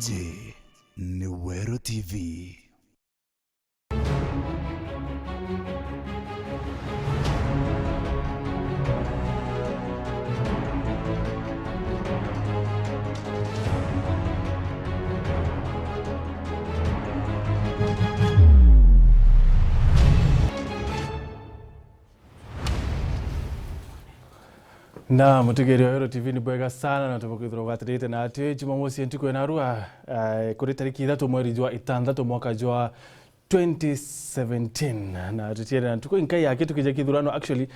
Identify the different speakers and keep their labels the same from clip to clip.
Speaker 1: Iji ni Wero TV.
Speaker 2: Na mutegeri wa Wero TV ni bwega sana na tubakwithirwo gwatirite na ati Jumamosi ntuku ena rua kuri tariki 3 mweri jwa 6 mwaka jwa 2017 na tutiere na ntuku inkai yake tukija kithurano actually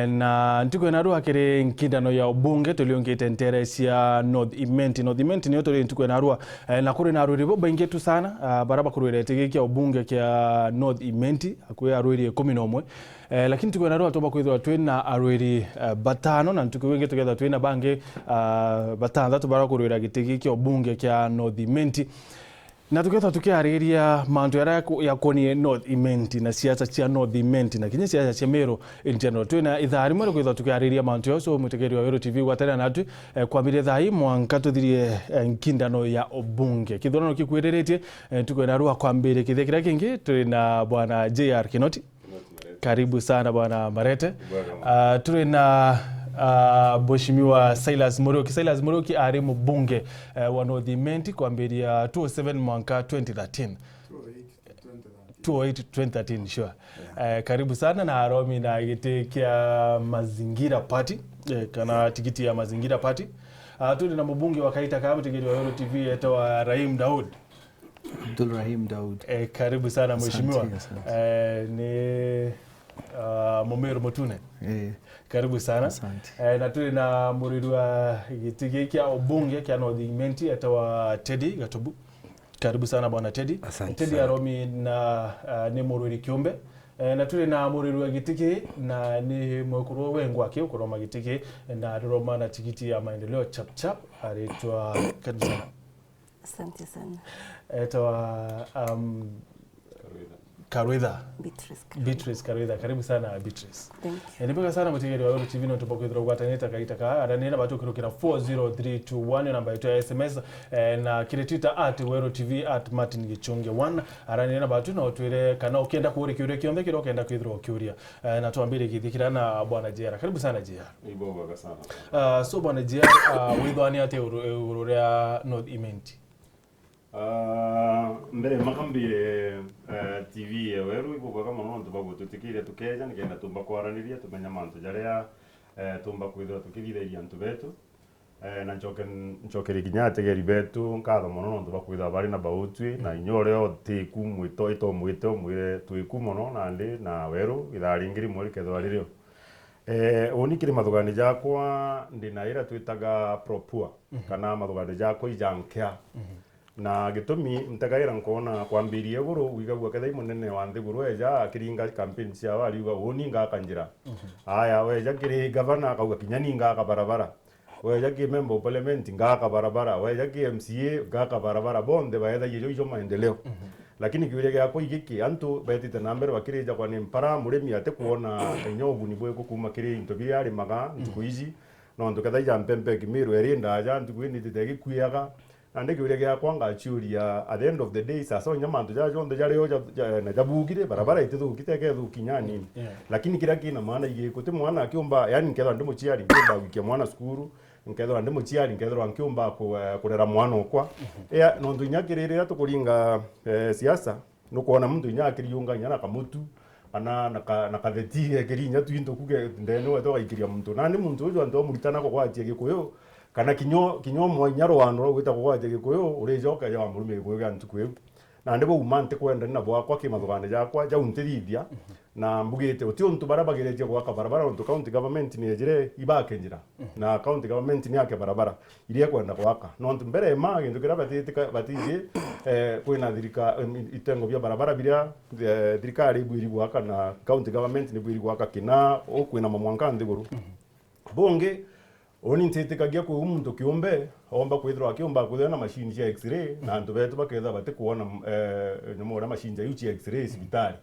Speaker 2: na ntuku ena rua kiri nkindano ya ubunge tuliongete ntere cia North Imenti ni otore ntuku ena rua na kuri na ruri bo ingetu sana baraba kurwire tegekia ubunge kia North Imenti akwe arwiri 11 lakini tuko na roho toba kwithwa twina arwiri batano na ntuku wingi together twina bange batano tubara kurwira gitigi kyo bunge kya North Imenti na tuketha tukiariria mantu ya koni North Imenti na siasa cia North Imenti na kinya siasa cia Meru in general twina ithari mwe kwithwa tukiariria mantu yo so mutegeri wa Wero TV gwatana natu kwambire thai mwanka tuthirie nkindano ya ubunge kithurano kikwiriretie tuko na roho kwambire kithekira kingi twina bwana JR Kinoti. Karibu sana bwana Marete. Tuli na Mheshimiwa Silas Muriuki ari mbunge wa North Imenti kuambiria 207 mwaka 2013. 2013 sure. Karibu sana na Aromi na giti kia Mazingira Party kana tikiti ya Mazingira Party. Tuli na mbunge wa Kaita Kahabu tikiti wa Wero TV etawa Rahim Daud.
Speaker 3: Abdul Rahim Daud.
Speaker 2: Karibu sana mheshimiwa. Ni Mumeru Mutune. Karibu sana. Na tuli na muriru wa gitigi kia ubunge kia North Imenti etawa Teddy Gatobu. Karibu sana bwana Teddy. Teddy Aromi na ni mururi kiumbe. Na tuli na muriru wa gitigi na ni mwekuru wengu wake ukuroma gitigi na roma na tikiti ya maendeleo chap aritwa karibu sana.
Speaker 4: Asante sana.
Speaker 2: Etawa Karuitha. Beatrice Karuitha. Karibu sana Beatrice.
Speaker 4: Thank you.
Speaker 2: Nipeka sana mutegeri wa Wero TV no tupokwithira gwataneta kaitaka aranena batu kirukira 40321 namba yetu ya SMS na kile Twitter @WeroTV @MartinGichunge1 aranena batu no twire kana ukienda kuuri kiuria kionde kiro kenda kwithira kiuria na tuambire githikira na bwana JR. Karibu sana JR.
Speaker 5: Ibonga sana.
Speaker 2: So bwana JR withwani ate ururia North Imenti.
Speaker 5: Mbere makambire TV ya Wero ibuka kama no tubago tutikire tukeja nikenda tumba kwaraniria tumenya mantu jaria tumba kwithira tukithireria antu betu na nchokeri kinyate geri betu nkatho mono no tuba kwithira bari na bautwi na inyore oti kumwito ito mwito mwire tuiku mono na ndi na Wero ithari ngiri mweri kethwa ririo onikire mathugani jakwa ndi na ira twitaga propua kana mathugani jakwa ijankea na gitumi mtagaira nkona kwambirie guru wigagwa ketha imunene wa nthiguru eja akiringa campaign cia wari uga uninga kanjira aya weja kiri governor akauga kinyani ngaka barabara weja ki member parliament ngaka barabara weja ki MCA ngaka barabara bonde baetha yiro ijo maendeleo lakini kiwire gyako igiki antu betite nambere bakirija kwa ni mpara murimi ate kuona enyobu ni bwe kuma kiri into byari maga ntukuizi no nduketha ja mpempe kimiru erinda aja ntukuini titegi kuyaga ande kiwire gya kwanga churia at the end of the day sasa nyamantu jajo ndo jari na jabugire barabara itetu kiteke kinyani lakini kila kina maana igikuti mwana akiomba yani nketho ndimo chiari ngomba wikia mwana skuru nketho ndimo chiari nketho ankiomba kurera mwana okwa no ndo nyakirire tukuringa siasa no kuona mtu nyakiriunga nyana kamutu ana nakathetie kirinya twinto kuge ndeno weto ikiria mtu nani mtu ujo ndo muritana kwa kwatie gikuyo kana kinyo mwanyaro wano gwita kwaje gikuyo urejoka ya murume gikuyo ga ntukuyo na ndebo umante kwenda na bwa kwa kimathugane jakwa ja unterithia na mbugite utio ntu barabagereje kwa barabara ntu county government ni ejire ibake njira na county government ni yake barabara irie kwenda kwaka no ntu mbere ma gintu kira batije kwina thirika itengo bya barabara biria thirikari bwiri gwaka na county government ni bwiri gwaka kina okwina mamwanka ndiguru bonge oni ntitikagia kwa umuntu kiumbe omba kwithira akiomba kuthira na machine cia x-ray na antu betu baketha bate kuona nyamora machine cia x-ray sibitari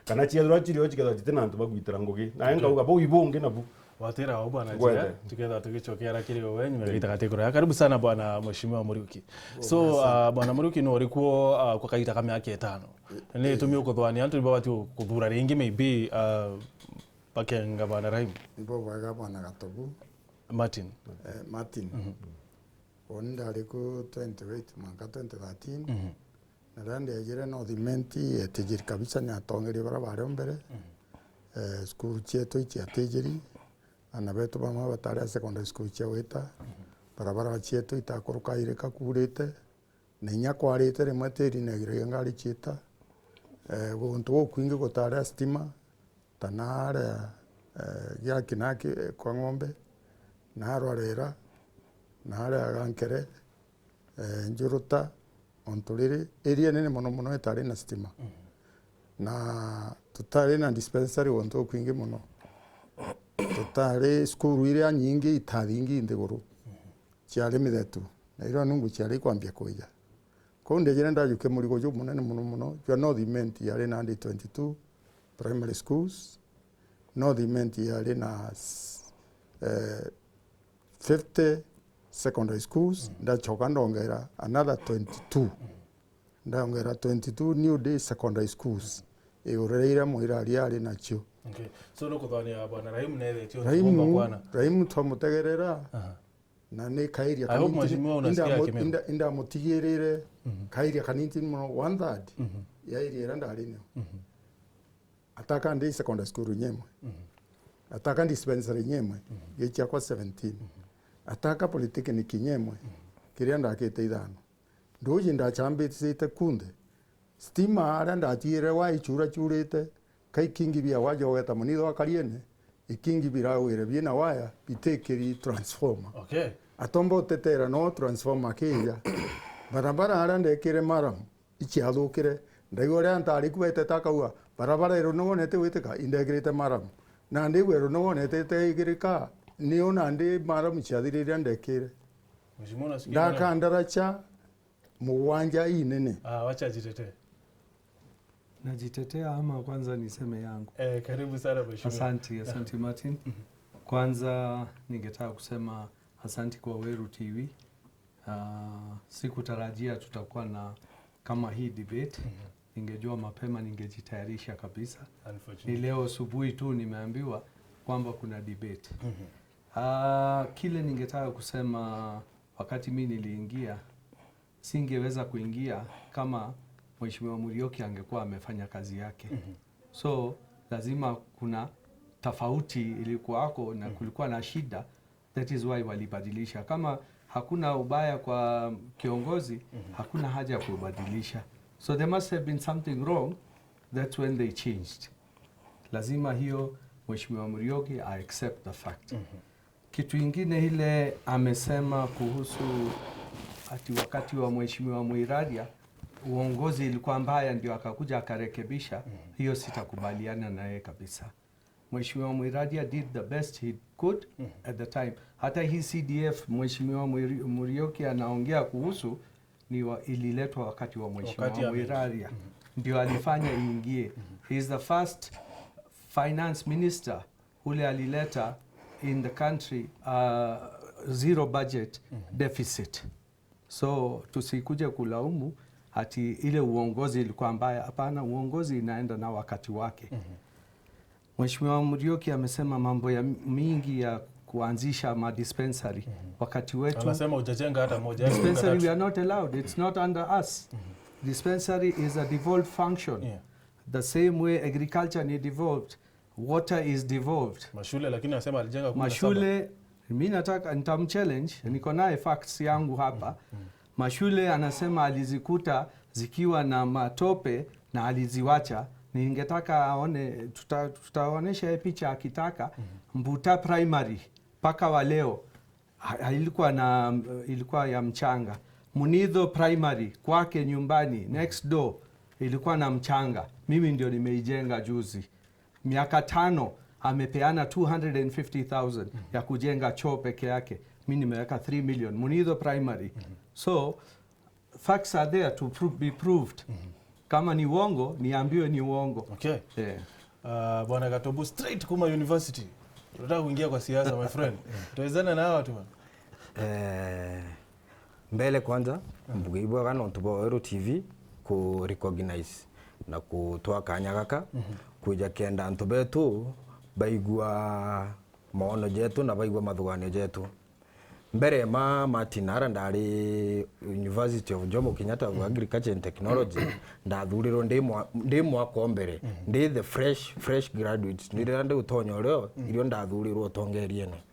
Speaker 5: kana chiethira chirio chiketha chitina antu bagwitira ngugi na enga uga bo ibonge na bu
Speaker 2: Watira wa bwana Jia, tukenda tukichokea kile wenyu mmeita kategori. Karibu sana bwana Mheshimiwa Muriuki. So bwana Muriuki no alikuwa kwa kaita kama yake 5. Ni tumio kwa dhwani antu baba tu kudhura ringi maybe pakenga bwana Rahim.
Speaker 6: Ibo waga bwana Gatobu.
Speaker 2: Martin.
Speaker 6: Martin. Onda aliku 28 mwaka 2013. Na rande ajira no dimenti etejiri kabisa ni atongeri barabara mbere. School cheto ichi atejiri. Ana beto bama batari secondary school chaweta. Barabara cheto itakuruka ireka kurete. Nenya kwarete rimwe teri negire ngari chita. Gonto kwingi gotara stima. Tanara ya kinaki kwa ng'ombe. Narorera. Nara agankere. Njuruta. Ontulire area nene mono etari na stima. Na tutari na dispensary gonto kwingi mono. Tutari skuru ile nyingi itaringi indegoro. Cyari mithetu. Na iro nungu cyari kwambia koja. Ko ndegere ndajuke muri gojo munene muno. You know the ment yari na 22 primary schools. No the ment yari na 50 secondary schools. Ndachoka ndongera another 22. Ndongera 22 new day secondary schools. Eoreira moirari ari nacho.
Speaker 2: Okay. So no kudhania bwana Rahim nele tio ngomba bwana.
Speaker 6: Rahim twamutegerera. Na ne kairia
Speaker 2: kanini.
Speaker 6: Inda mutigirire kairia kanini muno 1/3. Ya iria ndari ne. Ataka ndi secondary school nyemwe. Ataka dispensary nyemwe. Yecha kwa 17. Ataka polytechnic nyemwe. Kiria ndakete 5. Ndoji ndachambite kunde. Stima ara ndatire wa ichura churite kai kingi bia wajogeta munitho akariene ikingi bira wire bina waya bitekeri transformer.
Speaker 2: Okay.
Speaker 6: Atombo tetera no transformer kija. Barabara ara ndekire maram ichi athukire ndaigore antari kwete takaua barabara ero no nete witeka integrate maram na ndigwe ero no nete tegirika ni ona ndi maram chathirira ndekire.
Speaker 2: Mheshimiwa nasikia.
Speaker 6: Ndakandaracha muwanja inene.
Speaker 2: Wacha jitetee.
Speaker 3: Najitetea ama kwanza niseme yangu?
Speaker 2: Karibu sana mheshimiwa.
Speaker 3: Asante Martin. Kwanza ningetaka kusema asante kwa Weru TV. Sikutarajia tutakuwa na kama hii debate. Ningejua mapema ningejitayarisha kabisa. Ni leo asubuhi tu nimeambiwa kwamba kuna debate. Kile ningetaka kusema wakati mimi niliingia singeweza kuingia kama Mheshimiwa Muriuki angekuwa amefanya kazi yake. So lazima kuna tofauti ilikuwako na kulikuwa na shida, that is why walibadilisha. Kama hakuna ubaya kwa kiongozi, hakuna haja ya kubadilisha. So there must have been something wrong, that's when they changed. Lazima hiyo Mheshimiwa Muriuki I accept the fact. Kitu ingine ile amesema kuhusu ati wakati wa Mheshimiwa Muiraria uongozi ilikuwa mbaya ndio akakuja akarekebisha, hiyo sitakubaliana naye kabisa. Mheshimiwa Muiraria did the best he could at the time. Hata hii CDF Mheshimiwa Muriuki anaongea kuhusu ni ililetwa wakati wa Mheshimiwa Muiraria. Ndio alifanya iingie. He is the first finance minister ule alileta in the country zero budget deficit. So tusikuje kulaumu ati ile uongozi ilikuwa mbaya. Hapana, uongozi inaenda na wakati wake. Mheshimiwa Muriuki amesema mambo ya mingi ya kuanzisha ma dispensary. Wakati wetu
Speaker 2: anasema hujajenga hata moja.
Speaker 3: Dispensary we are not allowed. It's not under us. Dispensary is a devolved function. The same way agriculture ni devolved, water is devolved.
Speaker 2: Mashule lakini anasema alijenga 17.
Speaker 3: Mashule mimi nataka nitamchallenge, niko naye facts yangu hapa. Mashule anasema alizikuta zikiwa na matope na aliziwacha. Ningetaka aone, tutaonesha picha akitaka. Mbuta primary paka wa leo ilikuwa ya mchanga. Munidho primary kwake nyumbani next door ilikuwa na mchanga. Mimi ndio nimeijenga juzi. Miaka 5 amepeana 250,000 ya kujenga choo peke yake. Mimi nimeweka 3 million Munidho primary. So facts are there to be proved. Kama ni uongo niambiwe ni uongo.
Speaker 2: Okay. Bwana Gatobu straight kuma university. Tunataka kuingia kwa siasa my friend. Tuwezana na watu bwana.
Speaker 7: Mbele kwanza mbugibwa kana ntubo Weru TV ku recognize na kutoa kanya gaka kuja kenda ntubetu baigwa maono jetu na baigwa mathugano jetu. Mbere matinara ndari University of Jomo Kenyatta of Agriculture and Technology ndathurirwo ndi mwaka mbere ndi the fresh graduates ndira ndi utonyo ryo irio ndathurirwo tongeriene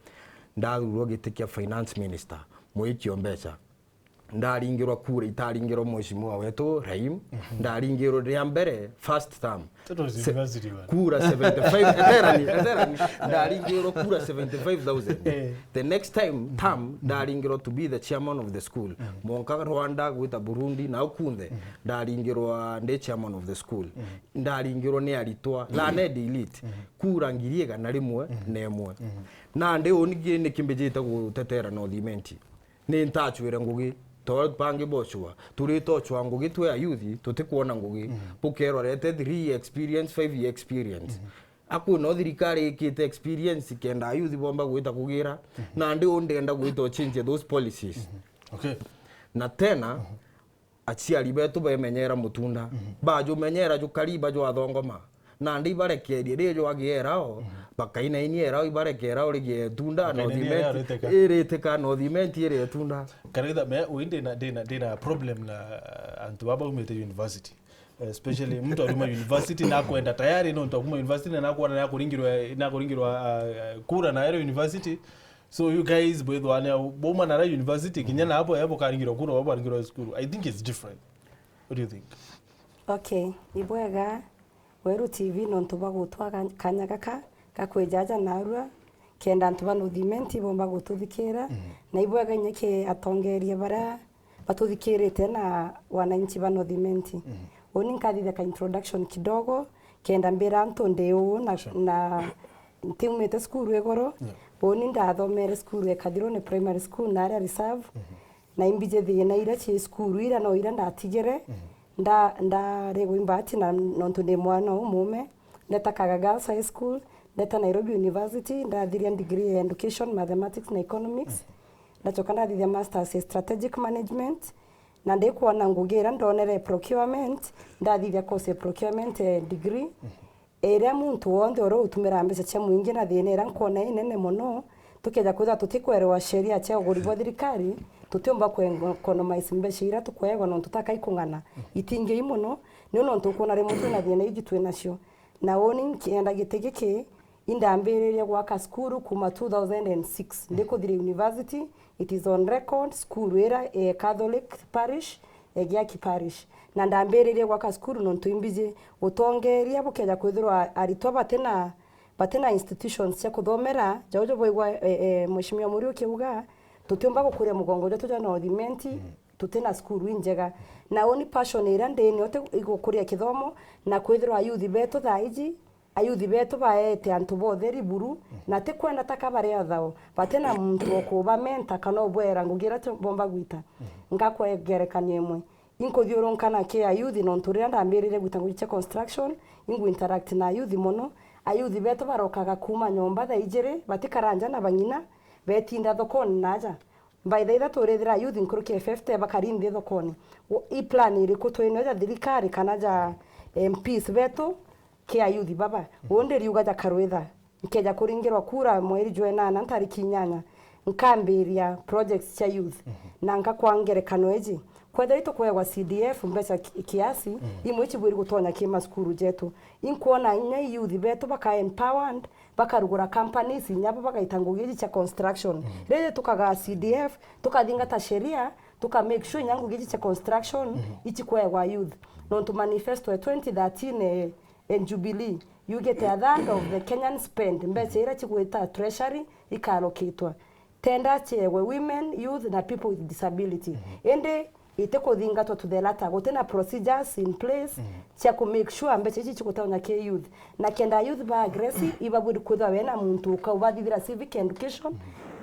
Speaker 7: ndathurirwo gitikia finance minister Mwiki Ombecha ndaringirwa kura itaringirwo mheshimiwa wetu Raim ndaringirwo ria mbere first term kura 75 etherani ndaringirwo kura 75,000 the next term ndaringirwo to be the chairman of the school monka Rwanda gwita Burundi na ukunthe ndaringirwo ndi chairman of the school ndaringirwo ni aritwa la ned elite kura ngiriega na rimwe na emwe na ndi onigi ni kimbijita gutetera no thimenti ni ntachwire ngugi to pangi bochwa turito chwa ngugi twe ayuthi tutikuona ngugi pukero rete 3 experience 5 year experience aku no thirikari ikite experience kenda ayuthi bomba gwita kugira na ndi ondenda gwita change those policies
Speaker 2: Okay.
Speaker 7: Na tena aciari betu bemenyera mutunda bajo menyera jo kariba jo athongoma na ndi barekerie rijo agierao bakaina iniera ibarekera urige tunda no thimenti iriteka no thimenti ire tunda
Speaker 2: Karida me uinde na dina problem na antu baba umete university, especially mtu alima university na kwenda tayari no mtu university na kuwa na kuringirwa kura na ero university. So you guys both wane boma na university kinyana hapo karingirwa kura baba karingirwa school. I think it's different. What do you think?
Speaker 4: Okay, ibwega Weru TV no ntuba gutwa kanya gaka gakwejaja narua kenda ntuba no thimenti bomba gututhikira na ibwega nyeke atongerie bara batuthikirite na wananchi bano thimenti oni nkathitha ka introduction kidogo kenda mbira nto ndeu na ntimete school egoro oni ndathomere school ekathiro ni primary school na area reserve na imbije thina ira chi school ira no ira ndatigere nda rego imbati na nonto de mwana umume ndeta Girls High School ndeta Nairobi University ndathiria degree in education mathematics na economics ndachoka ndathithia masters in strategic management na ndikuona ngugira ndonere procurement ndathithia course procurement degree ere muntu wonde oro utumira mbeca cia muingi na thina nkuona inene muno tukeja kwitha tutikwerwa sheria cia uguribwa thirikari tutiomba economize mbeca ira tukwegwa no tutaka ikungana itinge imuno ni no tukuna ri mutu na thina igi twi nacio na woni nkienda gitigiki indambiriria gwaka skuru kuma 2006 ndikuthire university. It is on record school era Catholic parish Giaki parish na ndambiriria gwaka skuru no tuimbije utongeria bukeja kwithirwa aritwa batena institutions cia kuthomera jaujo boigwa mheshimiwa muri ukiuga tutiomba gukuria mugongo jetu ja no thimenti tutena skuru injega na oni passion ira ndeni ote igukuria kithomo na kwithirwa ayuthi betu thaiji ayuthi betu baete antu botheri buru na te kwenda takabare athao batena muntu okuba menta kana obwera ngugira bomba gwita ngakwegerekania imwe inkothiurunkana ke ayuthi no nturira ndambirire gwita nguiche construction ingu interact na ayuthi mono ayuthi betu barokaga kuma nyomba thaijire batikaranja na banyina betinda thokoni naja by the way turethira youth nkuruki 50 bakarinde thokoni i plan iri kutwene ja thirikari kana ja MPs betu ke ayuthi baba wonde riuga ja karwetha nkeja kuringirwa kura mweri jwena na tariki 8 nkambiria projects cha youth na nkakwangerekano eji kwetha ito kwegwa CDF mbeca kiasi imwe chibwiri gutonya kima skuru jetu inkuona nya youth betu baka empowered bakarugura companies nyabo bakaitangugiri cha construction rede tukaga CDF tukathinga ta sheria tuka make sure nyangu giji cha construction ichi kwegwa youth no to manifesto 2013 in Jubilee you get a third of the Kenyan spend mbeca ira chigwita treasury ikalokitwa tenda chewe women youth na people with disability ende iteko thingatwa to the latter gutena procedures in place cia ku make sure mbeca ici chikutanya ke youth na kenda youth ba aggressive iba budi kwitha wena muntu ukaubadithira civic education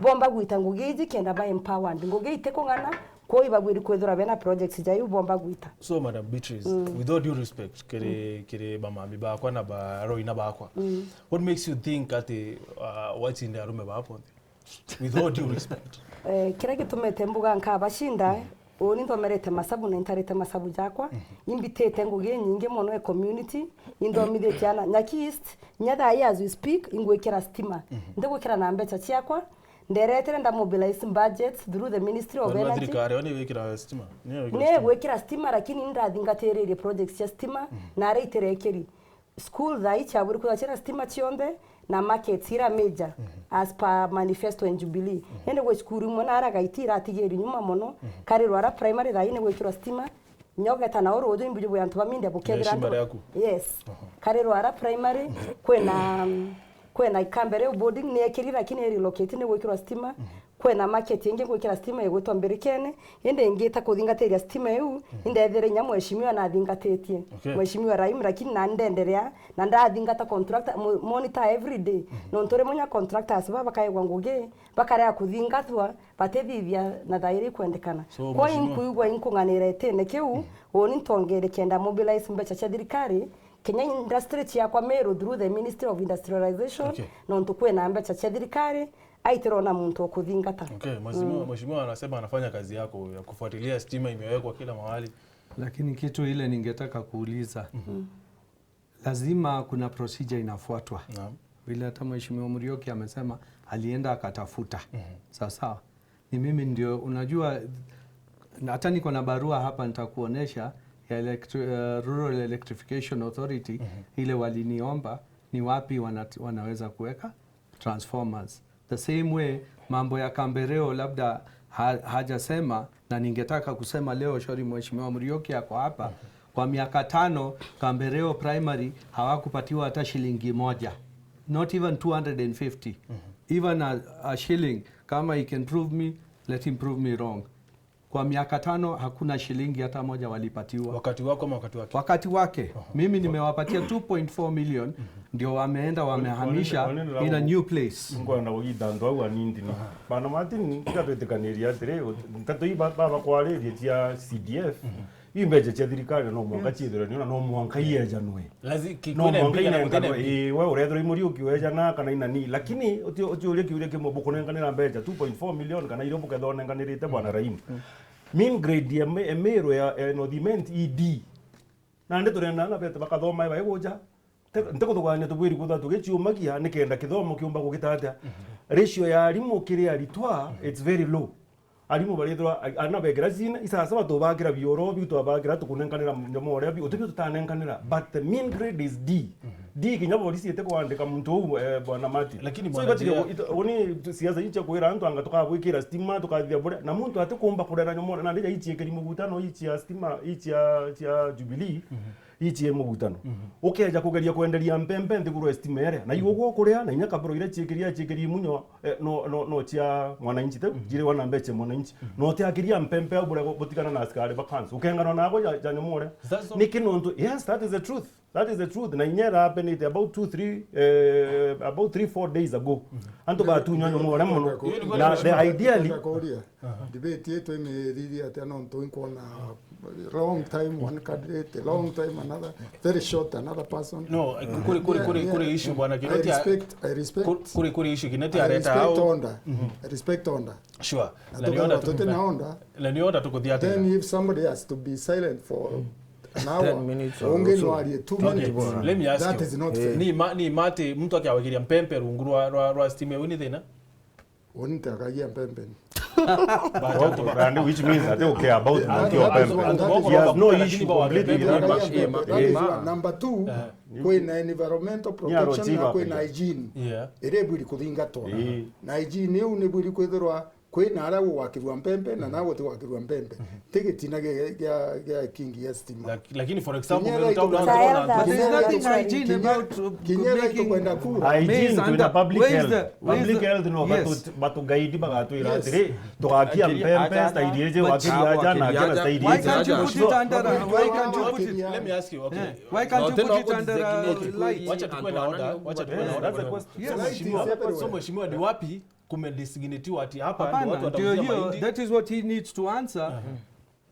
Speaker 4: bomba gwita ngugiji kenda ba empowered ngugi iteko ngana ko ibagwiri kwethura bena projects jayu bomba gwita.
Speaker 2: So Madam Beatrice, with all due respect, kere bamami bakwa na baroina bakwa, what makes you think ati what's in the arume bapo? With all due respect.
Speaker 4: Kira gitumete mbuga nkabashinda oni ndomerete masabu na intarete masabu jakwa imbitete nguge nyinge mono e community indomide cyana nyaki east nyada as we speak ingwekera stima ndegwekera na mbecha cyakwa nderetere nda mobilize budgets through the Ministry of Energy. Ne gwekera stima lakini ndadingaterere projects ya stima na reiterekeri school thai chaburi kuachira stima chionde na markets ira major as per manifesto in Jubilee ende gwe skuru mona aragaitira atigeri nyuma mono kare rwara primary thai ne gwekira stima nyoga tana orojo imbuju bwa antu baminde bukebira yes kare rwara primary kwena ikambere boarding ne ekirira kine relocate ne gwekira stima kwena market yenge gwekira stima yegwetwa mberekene ende ngeta kuthingateria stima yu inde ethere nyamweshimiwa na thingatetie mweshimiwa Raim lakini na ndenderea na ndathingata contractor monitor every day no ntore munya contractors baba kaigwa nguge bakarea kuthingatwa batethithia na thairi kwendekana kwa inkuigwa inkunganira etene kiu oni ntongere kenda mobilize mbecha cha thirikari Kenya industry yakwa Meru through the Ministry of Industrialization no ntukwe na mbecha cha thirikari aiterona muntu okuthingata.
Speaker 2: Mheshimiwa anasema anafanya kazi yako ya kufuatilia stima imewekwa kila mahali.
Speaker 3: Lakini kitu ile ningetaka kuuliza. Lazima kuna procedure inafuatwa. Vile hata Mheshimiwa Murioki amesema alienda akatafuta. Sawa. Ni mimi ndio unajua hata niko na barua hapa nitakuonesha ya Rural Electrification Authority ile waliniomba ni wapi wanaweza kuweka transformers. The same way mambo ya Kambereo labda hajasema na ningetaka kusema leo Shori Mheshimiwa Murioki yako hapa kwa miaka 5 Kambereo primary hawakupatiwa hata shilingi moja, not even 250 even a shilling. Kama he can prove me, let him prove me wrong. Kwa miaka 5 hakuna shilingi hata moja walipatiwa.
Speaker 2: Wakati wako ama wakati wake?
Speaker 3: Wakati wake. Mimi nimewapatia 2.4 million ndio wameenda wamehamisha in a new place.
Speaker 5: Ngo na wogida ndo wa nindi no. Bana Martin ngabetekaniria tere ntato baba kwaririe tia CDF. Imbeje cha thirikari no mwanga chithira ni no mwanga yeja nwe.
Speaker 2: Kikwene mbika na kutene
Speaker 5: we urethro Muriuki weja na kana inani lakini uti kiure kimo bukunenganira mbeja 2.4 million kana irombo kethonenganirite bwana Raim. Min grade ya Meru ya Northiment ED. Na nde turenda na bete bakathoma iba igoja. Nteko tuganya tubwiri kutha tugichiumagia nikenda kithomo kiumba gugitata. Ratio ya arimu kiri aritwa it's very low. Arimu barithwa anabegera zina isasa batubagira bioro bitu abagira tukunenganira nyamore bi utibyo tutanenganira but the mean grade is D. D kinya polisi ete kwandika muntu bwana Mati.
Speaker 2: Lakini
Speaker 5: bwana oni siasa icha kwira antu anga tukabwikira stima tukathia bure na muntu ate kumba kurera nyamore na ndija ichi ekeri mugutano ichi ya stima ichi ya Jubilee ichi mugutano ukeja kugeria kwenderia mpempe ndiguru estimere na iwo kuria na inya kabro ile chikeria munyo no chia mwananchi te jire wana mbeche mwananchi no te akiria mpempe ubure botikana na askari bakansu ukengana nako ja nyamore nikinonto yes that is the truth. That is the truth. Na inyera happened about 3-4 days ago. Anto ba tunyo mo na mono. Na the ideally
Speaker 6: debate yetu imeriri ati no nto inkona long time one candidate, long time another, very short another person.
Speaker 2: No, kuri issue bwana Kinoti.
Speaker 6: I respect.
Speaker 2: Kuri issue Kinoti areta au.
Speaker 6: I respect onda.
Speaker 2: Sure.
Speaker 6: La
Speaker 2: niona tukuthia tena.
Speaker 6: Then if somebody has to be silent for an hour,
Speaker 7: 10 minutes or
Speaker 6: 2 minutes.
Speaker 2: Let me ask
Speaker 6: that
Speaker 2: you.
Speaker 6: Is not fair.
Speaker 2: Ni mate mtu akiawagiria mpempe rungurwa rwa stime wini thina?
Speaker 6: Won't akagia mpempe.
Speaker 5: Which means that they care about he has no issue completely.
Speaker 6: Number 2, kwina environmental protection na kwina hygiene. Ere buri kuthingatwa. Na hygiene eu ni buri kwithirwa kwina ara gwakirwa mpempe na nawe twakirwa mpempe. Tigitina gya kingi ya stima.
Speaker 2: Lakini for example
Speaker 3: hygiene about
Speaker 6: making kwenda kura.
Speaker 5: Hygiene kwenda public health. Public health no batu guide bagatu iratire tugakia mpempe staidieze wakiria jana kila staidieze.
Speaker 3: Why can't you put it?
Speaker 2: Let me ask you, okay.
Speaker 3: Why can't you put it under light?
Speaker 2: Wacha tukue na order. Wacha tukue na order. That's the question.
Speaker 6: So
Speaker 2: Mheshimiwa ni wapi kumedesignatiwa ati hapa ndio watu
Speaker 3: ndio
Speaker 2: watauzia
Speaker 3: hiyo,
Speaker 2: mahindi.
Speaker 3: that is what he needs to answer.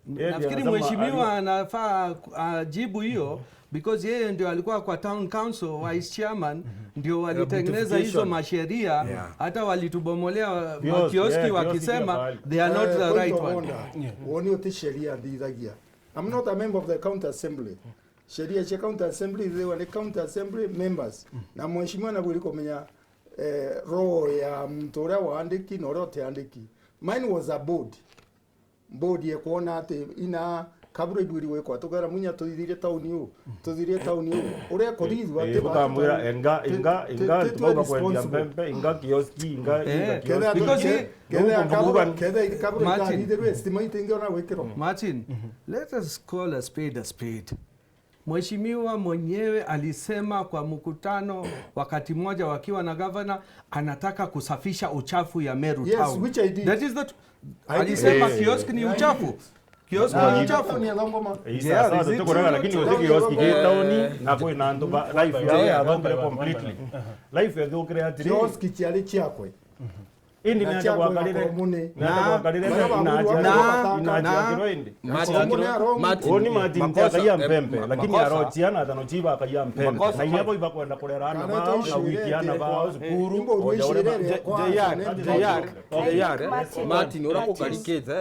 Speaker 3: Nafikiri
Speaker 5: anasema
Speaker 3: mheshimiwa anafaa jibu hiyo because yeye ndio alikuwa kwa town council vice chairman, ndio walitengeneza hizo masheria, hata walitubomolea makioski wakisema they are not the right one.
Speaker 6: Woni oti sheria ndithagia. I'm not a member of the county assembly. Sheria cha county assembly they were the county assembly members. Na mheshimiwa na buri komenya roho ya mtu ũrĩa wandĩki na ũrĩa ũtandĩki. Mine was a board ye kuona ati ina kabura iburi wekwa tugara munya tuthire tauni u uria kurithwa ati
Speaker 5: bakamwira enga tuba kwendia mbembe inga kioski inga
Speaker 3: because
Speaker 6: kedha kabura kadithirwe estimate ingiona wekero.
Speaker 3: Martin, let us call a spade a spade. Mheshimiwa mwenyewe alisema kwa mkutano wakati mmoja wakiwa na governor anataka kusafisha uchafu ya Meru
Speaker 6: Yes,
Speaker 3: town.
Speaker 6: which I did.
Speaker 3: That is that. Alisema kiosk ni uchafu. Kiosk ni uchafu.
Speaker 6: Ni alongoma.
Speaker 5: Sasa tuko lakini yote kioski kitoni na kwa na ndo life ya adopere completely. Life ya do create
Speaker 6: kioski chiali chiakwe.
Speaker 5: Indi ni acha kuangalia na oni Martin akaya mpembe lakini arotiana atanochiba akaya mpembe na inapo iba kwenda kurerana bao na wikiana bao zukuru
Speaker 7: Martin urakukarikite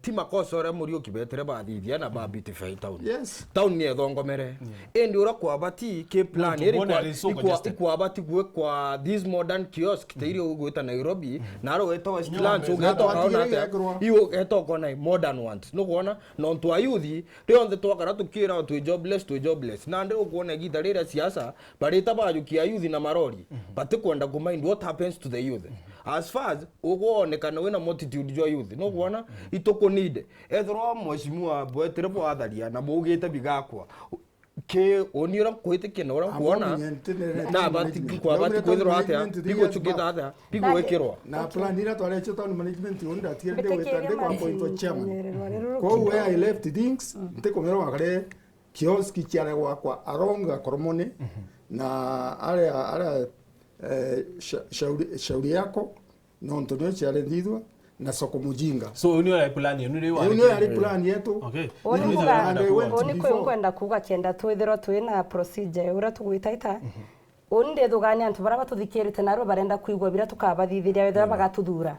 Speaker 7: ti makosa ora muri ukibetere bathithia na babitify town. Town ni ethongomere endi ura kwa bati ke plan eri kwa bati gwe kwa this modern kiosk teiri ugwita Nairobi na ro eto Westlands ugeto kaona ate iwo eto kona modern ones no kuona no ntu ayuthi rio nthe twakara tukira tu jobless na ndio kuona githa rira siasa barita bayukia ayuthi na marori bati kwenda kumind what happens to the youth as far as ugonekana wina multitude jo youth no kuona itoko need ethro mheshimiwa bwetere bo atharia na mugite bigakwa ke onira kwite na ora kuona na bati kwa bati kwithro atia bigo chukita atia bigo wekirwa
Speaker 6: na plan ira tware cho town management onda tiende wetande kwa point chairman ko where I left things nteko mero wakare kioski chiare kwa aronga koromone na ale shauri yako no Antonio chiare ndidwa na soko mujinga.
Speaker 2: So unio ya plan
Speaker 6: yetu.
Speaker 2: Okay.
Speaker 4: Oni kwenda kuga kenda twithiro twina procedure ura tugwitaita. Onde thugani antu bara batuthikirite naro barenda kuigwa bira tukabathithiria wethera bagatuthura.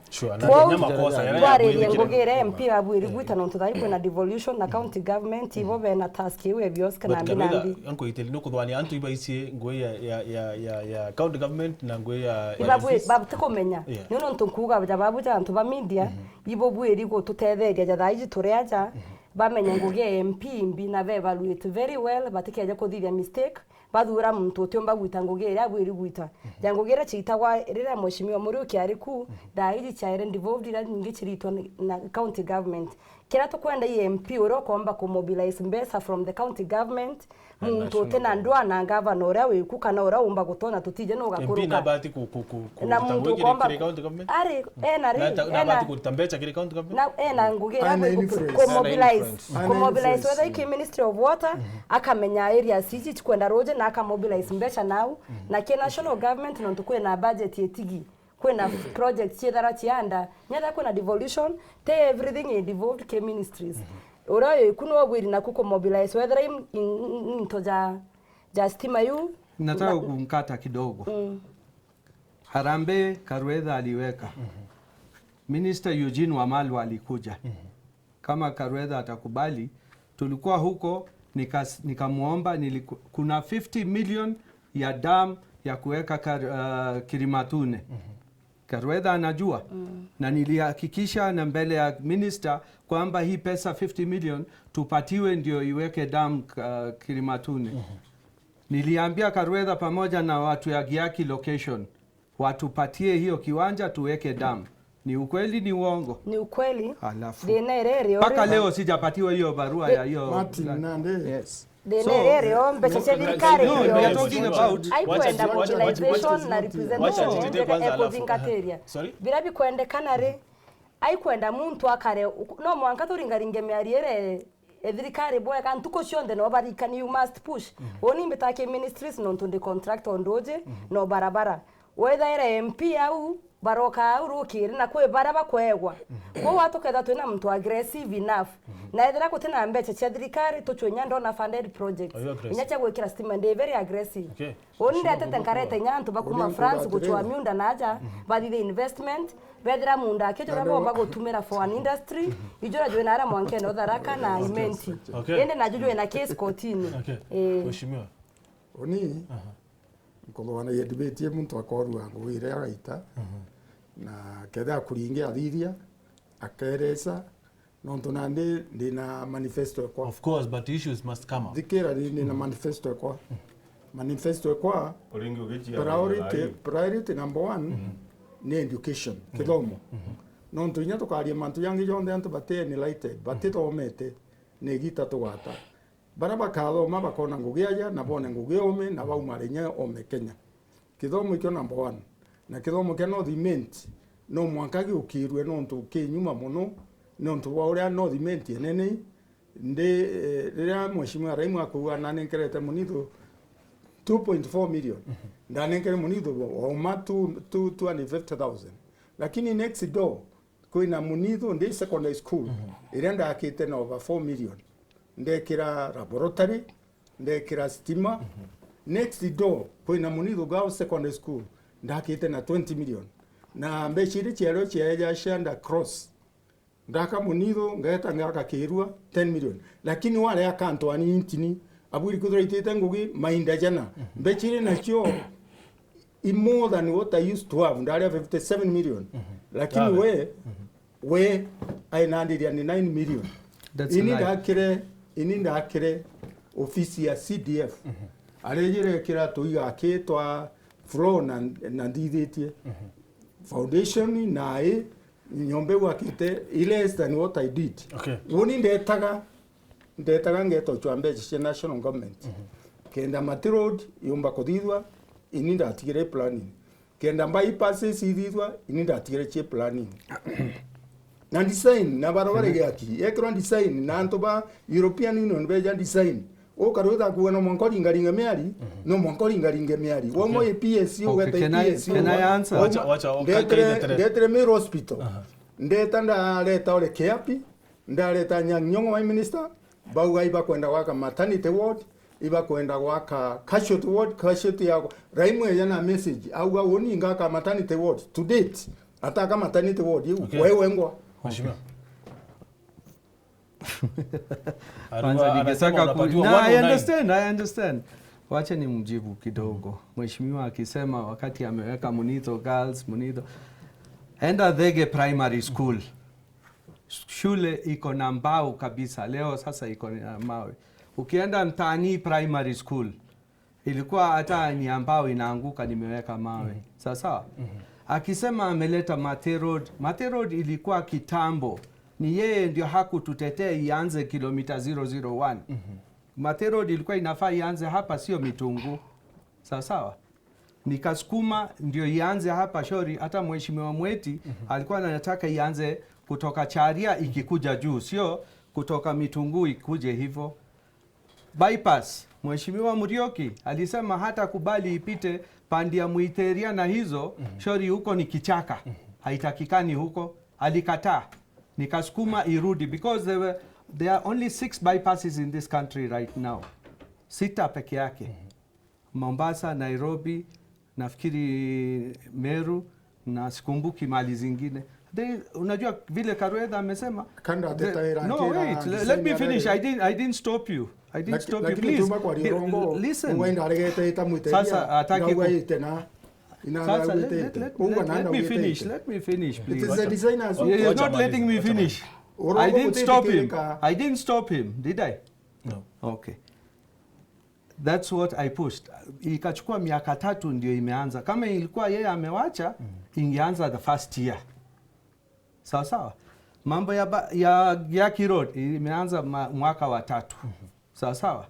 Speaker 2: Nyama kosa
Speaker 4: ya ngogere MP abwiri gwita no tuthai kwena devolution na county government ibo bena task iwe bioska na mbinambi.
Speaker 2: Anko iteli no kuthwani antu iba icie ngwe ya county government na ngwe ya
Speaker 4: ibabwe babutikomenya. Nino ntukuga babuja antu ba media ibo bwiri go tutetheria jathaiji tureaja bamenya nguge MP mbi na evaluate very well batikeje kuthithia mistake bathura muntu utiomba gwita ngugire abwiri gwita jangugire chitagwa rira mheshimiwa muri ukiariku daiji chaire involved ira nyingi chirito na county government kira tukwenda MP uro komba ku mobilize mbesa from the county government muntu tena ndwa na governor ura wiku kana ura umba gutona tutije no gakuruka
Speaker 2: MP na bati ku
Speaker 4: na muntu komba
Speaker 2: county government
Speaker 4: ari
Speaker 2: na bati kutambecha kile county government
Speaker 4: na ngugire ku mobilize whether iki ministry of water akamenya area sisi kwenda roje na akamobilize mbesha now na ke national government no tukwe na budget yetigi kwena project chedara chianda nyada kwena devolution te everything is devolved ke ministries ora kuno bwiri na kuko mobilize whether into ja stima yu
Speaker 3: nataka kumkata kidogo. Harambe Karwetha aliweka. Minister Eugene Wamalwa alikuja. Kama Karwetha atakubali, tulikuwa huko nikamuomba kuna 50 million ya dam ya kuweka Kirimatune. Karwetha anajua na nilihakikisha na mbele ya minister kwamba hii pesa 50 million tupatiwe ndio iweke dam Kirimatune. Niliambia Karwetha pamoja na watu ya Giaki location watupatie hiyo kiwanja tuweke dam. Ni ukweli ni uongo?
Speaker 4: Ni ukweli.
Speaker 3: Halafu
Speaker 4: paka
Speaker 3: leo sijapatiwa hiyo barua ya hiyo
Speaker 6: Martin Nande.
Speaker 3: Yes.
Speaker 4: Mbese serikali
Speaker 3: we are talking about
Speaker 4: aikwenda mobilization na representation birabi kwendekana re aikwenda muntu akare no mwanka turingaringe miariere thirikari boya kan tuko cionde no barikani you must push oni mbetake ministries no tunde contract on doje no barabara wethaire MP au baroka au rukiri na kwe bara bakwegwa ko watu ketha twina mtu aggressive enough na ethera kutina mbecha cia thirikari tuchwenya ndona funded projects inyacha gwikira stima ndi very aggressive onde atete nkarete nyantu bakuma France guchwa miunda naja bathi the investment bethera munda kicho bomba gutumira for an industry ijora jwe nara mwanke no tharaka na imenti ende na jujwe na case courtini
Speaker 2: Mheshimiwa
Speaker 6: oni nkolwana ye debate ye muntu akorwa ngwire agaita na ketha kuringia athiria akeresa nontu nandi ndina manifesto kwa
Speaker 2: of course but issues must come up
Speaker 6: dikira ndina manifesto kwa manifesto kwa
Speaker 5: Uringi ugichi
Speaker 6: priority number 1 ni education kithomo nontu inya tukaria mantu yangi yonde antu bateni laite batithomete ni gita tugata bara bakathoma bakona ngugiaja na bone ngugiome na baumarinya ome Kenya kithomo ikyo number 1 na kithomo kia no thiment no mwanka giukirwe nontu kinyuma muno nontu wa uria no thiment enene ndi riria mheshimiwa Raimu akuwa nani nkerete munitho 2.4 million ndanenkere munitho o ma 250,000 lakini next door kuina munitho ndi secondary school iria ndakite na over 4 million ndekira laboratory ndekira stima next door kuina munitho gao secondary school ndakite na 20 million na mbechiri chiero chieja shanda cross ndaka munitho ngeta ngaka kirua 10 million lakini wale akanto ani intini aburi kuthraitite ngugi mainda jana mbechiri nakyo more than what I used to have ndari 57 million lakini we ainandiria ni 9 million ini ndakire ofisi ya CDF arejere kira tuiga kitwa flow na ndithitie foundation nae nyombe wakite less than what I did woni ndetaga ngeto chwambe cia national government kenda Mati Road yumba kuthithwa ini ndatigire planning kenda bypasses ithithwa ini ndatigire chie planning na design na barabara yaki ekron design na antoba European Union beja design o karotha kuona mwankori ngaringa meari no mwankori ngaringa meari womo EPS yo weta EPS
Speaker 3: can I answer
Speaker 2: wacha
Speaker 6: ndetre me hospital ndeta ndaleta ole keapi ndaleta nyang'nyongo wa minister bauga iba kwenda waka maternity ward iba kwenda waka casualty ward casualty yako Raimu yana message auga woni ngaka maternity ward to date ataka maternity ward wewe ngwa
Speaker 2: Mheshimiwa
Speaker 3: I understand. Wacha ni mjibu kidogo. Mheshimiwa akisema wakati ameweka Munitho Girls, Munitho enda Thege Primary School. Shule iko na mbao kabisa. Leo sasa iko na mawe. Ukienda Mtani Primary School ilikuwa hata ni ambao inaanguka nimeweka mawe. Sasa akisema ameleta Mati Road. Mati Road ilikuwa kitambo. Ni yeye ndio hakututetea ianze kilomita 001. Mati Road ilikuwa inafaa ianze hapa sio Mitungu. Sawa. Nikasukuma ndio ianze hapa Shori. Hata Mheshimiwa Mweti alikuwa anataka ianze kutoka Charia ikikuja juu, sio kutoka Mitungu ikuje hivyo. Bypass Mheshimiwa Murioki alisema hata kubali ipite pandi ya Muiteria na hizo Shori huko ni kichaka. Haitakikani huko. Alikataa. Nikasukuma irudi because there are only 6 bypasses in this country right now. 6 peke yake. Mombasa, Nairobi, nafikiri Meru na sikumbuki mali zingine. Unajua vile Karuedha amesema no wait, let me finish. I didn't stop you. I didn't stop you, please. Listen. Sasa ataki Sasa, let me finish. Let me finish, please.
Speaker 6: It is the designers.
Speaker 3: You're not letting me finish. I didn't stop him. Did I?
Speaker 2: No.
Speaker 3: Okay. That's what I pushed. Ikachukua miaka 3 ndio imeanza. Kama ilikuwa yeye amewacha, ingeanza the first year. Sawa. Mambo ya Yaki Road imeanza mwaka wa 3. Sawa.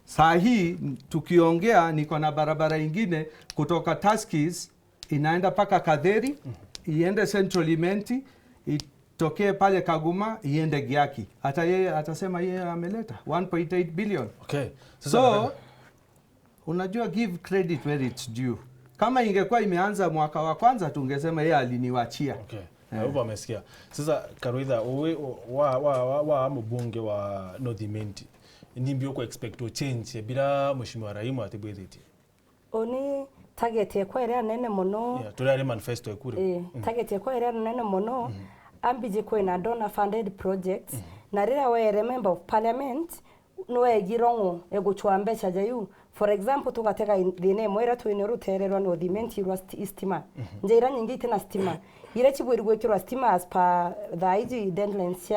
Speaker 3: Saa hii tukiongea niko na barabara ingine kutoka Tuskys inaenda paka Kadheri, iende Central Imenti, itokee pale Kaguma, iende Gyaki. Hata yeye atasema yeye ameleta 1.8 billion.
Speaker 2: Okay.
Speaker 3: So unajua give credit where it's due. Kama ingekuwa imeanza mwaka wa kwanza tungesema yeye aliniwachia.
Speaker 2: Okay. Hapo amesikia. Sasa Karuitha wa mbunge wa North Imenti. Ndimbio kwa expect to change bila mheshimiwa Raimo atibwethiti.
Speaker 4: Oni target yakwa ira nene muno.
Speaker 2: Yeah, tuli manifesto ekure.
Speaker 4: Target yakwa ira nene muno. Ambije kwina donor funded projects na rira we member of parliament no egirongo eguchwa mbecha jayu. For example tugateka thine mwera twine rutererwa no thimenti rwa stima. Njeira nyingi tena stima. Ire chibwiri gwekirwa stima as per the IG deadlines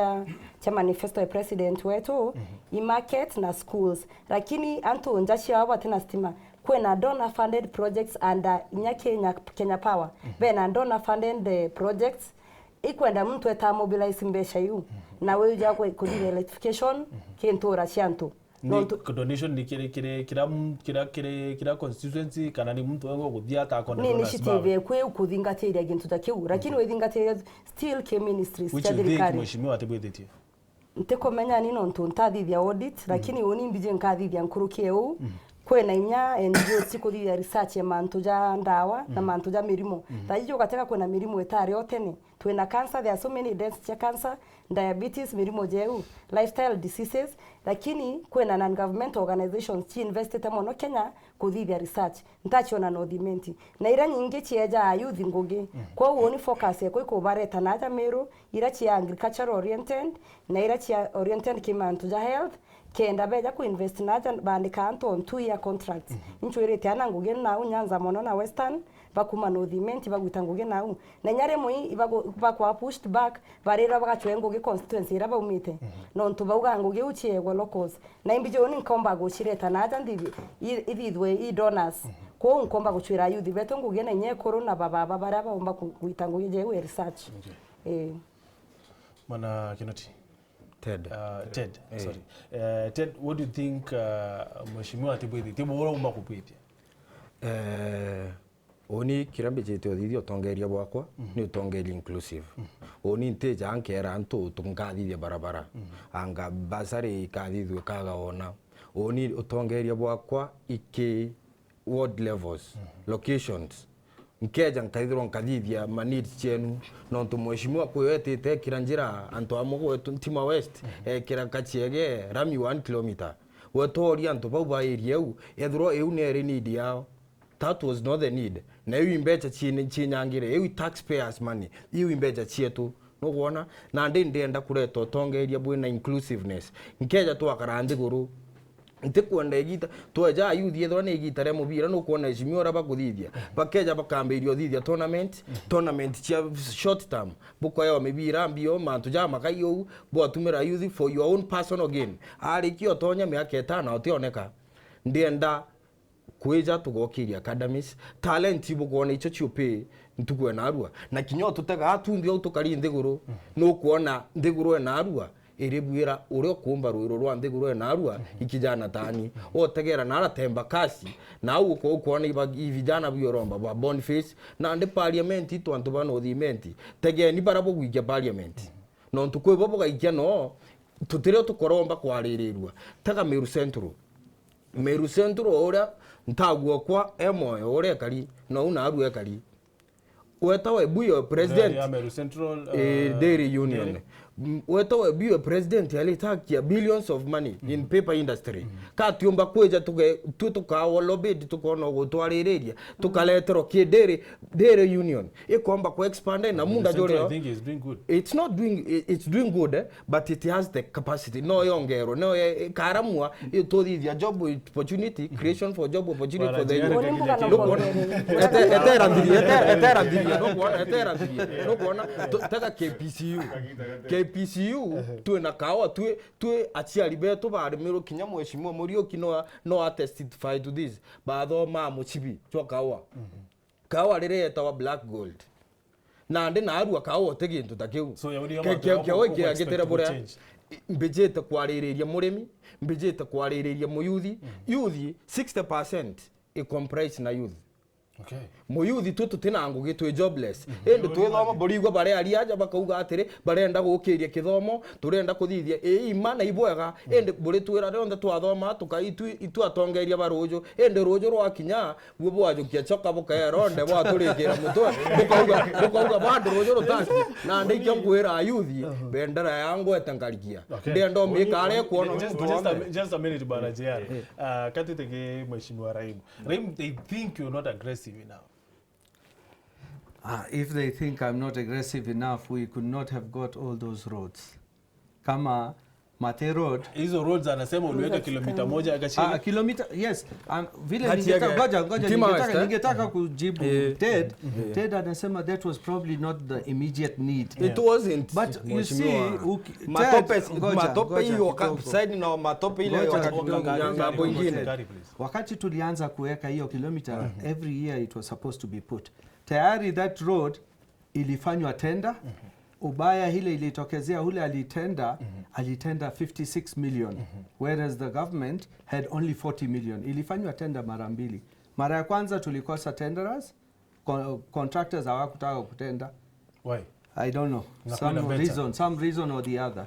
Speaker 4: cha manifesto ya president wetu i market na schools. Lakini antu njashi hawa tena stima. Kwena donor funded projects and Kenya Power. Bena donor funded the projects ikwenda mtu eta mobilize mbesha yu. Na wewe uja kudile electrification kintura chiantu.
Speaker 2: Ni donation ni kira constituency kana ni mtu wengo kuthia ta kona
Speaker 4: ni initiative kwe ukuthingatira gintu ta kiu lakini withingatira still ke ministries
Speaker 2: cha thirikari mheshimiwa atibwethitie
Speaker 4: ntikomenya ni nontu ntathithia audit lakini oni mbije nkathithia nkurukie u kwena inya NGO sikuthithia research ya mantu ja ndawa na mantu ja mirimo thaiji gateka kwena mirimo etari otene twina cancer, there are so many deaths cha cancer, diabetes, mirimo jeu, lifestyle diseases, lakini kwena non-governmental organizations chi invested mono Kenya kuthithia research ntachiona no thimenti na ira nyingi chieja youth ngugi kwa uoni focus yako iko bareta na aja meru ira chi agriculture oriented na ira chi oriented kimantu ja health kenda beja ku invest na aja bandika anto on 2-year contracts inchwere tiana ngugi na unyanza mono na western bakuma no thimenti bagutanguge nau na nyare moi bakwa pushed back barera bagachwengo ge constituency ira baumite no ntu bauga nguge uchiegwa locals na imbije oni nkomba guchireta na aja ndivi ithithwe i donors ko nkomba guchwira youth beto nguge na nye corona baba bara baumba guitanguge je research
Speaker 2: mana kinoti
Speaker 7: Ted.
Speaker 2: Sorry. Ted, what do you think mheshimiwa atibwethi tibo ora umba kupwitia
Speaker 7: oni kirambe chete othithio tongeria bwakwa ni utongeria inclusive oni nteja ankera antu tungathithia barabara anga basari kathithwe kaga ona oni utongeria bwakwa iki ward levels locations nkeja nkaithirwo nkathithia manid chenu no ntu mheshimiwa kwetete kiranjira antu amogo ntima west kira kachiege rami 1 kilometer wetori antu bau ba area eu ethro eu nere need yao. That was not the need. Na hiyo imbecha chinyangire, hiyo taxpayers money, hiyo imbecha chietu. No kuona na ndienda kureto tongeria bwina inclusiveness. Nkeja tu akarandi guru. Ntikwenda igita tweja ayuthi ethwa ni igita re mubira no kuona icimiora bakuthithia bakeja bakambirio thithia tournament chia short term buko yo mibira mbio mantu ja makayo bo atumira youth for your own personal gain ari kio tonya miaka 5 otioneka ndienda kweja tugokiria academies talent ibugona icho chiupe ntukwe narua na kinyo tutega atundi au tukari ndiguru no kuona ndiguru na arua iribwira urio kumba ruiro rwa ndiguru na arua ikijana tani otegera nara temba kasi na uko kuona vijana bioromba ba Boniface na ndi parliament itu antu bano thimenti tegeni barabo gwikia parliament no ntukwe bobo gaikia no tutire tukoromba kwaririrwa tega Meru Central ora ntaguo kwa emoyo ore kali no una aru ekali wetawe buyo president
Speaker 2: ya Meru Central
Speaker 7: dairy union wetawe buyo president alitakia billions of money in paper industry ka tiumba kweja tuka lobbied tukona gutwarireria tukaletero ki dairy union ikomba ku expand na munda jore.
Speaker 2: I think it's doing good.
Speaker 7: It's doing good but it has the capacity no yongero no karamwa itothithia job opportunity creation for job opportunity for the no kuona taka KPCU tu na kawa tu achiari beto ba mero kinya mheshimiwa Murio kino no testify to this ba tho ma muchibi chwa kawa rere etawa black gold na ndi na arua kawa tegintu takiu
Speaker 2: so
Speaker 7: ya gitera bora mbejete kwaririria murimi mbejete kwaririria muyuthi 60% comprise na youth
Speaker 2: Okay.
Speaker 7: Muyuthi tutina ngugi twi jobless indi twithoma borigwa bare ariaja bakauga atiri barenda gukiria kithomo turenda kuthithia imana ibwega indi buri twira ronde twathoma tukaitu atongeria barujo indi rujo rwakinya bwo bwajukia choka buka ronde bwa turikira mutwe bukauga bandu rujo rutasi na ndikyo ngwira ayuthi bendera yangu etangarikia ndendo mikare kuona
Speaker 2: just a minute bana JR katitege mheshimiwa Raim they think you're not aggressive enough.
Speaker 3: If they think I'm not aggressive enough, we could not have got all those roads. Kama Mate Road.
Speaker 2: Hizo roads anasema uliweka kilomita moja akashika.
Speaker 3: Kilomita, yes. Vile ningetaka kujibu Ted. Ted anasema that was probably not the immediate need.
Speaker 7: It wasn't.
Speaker 3: But you see,
Speaker 7: matope hiyo side na matope ile wakati mwingine.
Speaker 3: Wakati tulianza kuweka hiyo kilomita, every year it was supposed to be put. Tayari that road ilifanywa tender. Ubaya hile ilitokezea ule alitenda 56 million whereas the government had only 40 million. Ilifanywa tender mara mbili. Mara ya kwanza tulikosa tenderers, contractors hawakutaka kutenda.
Speaker 2: Why?
Speaker 3: I don't know. Some reason or the other.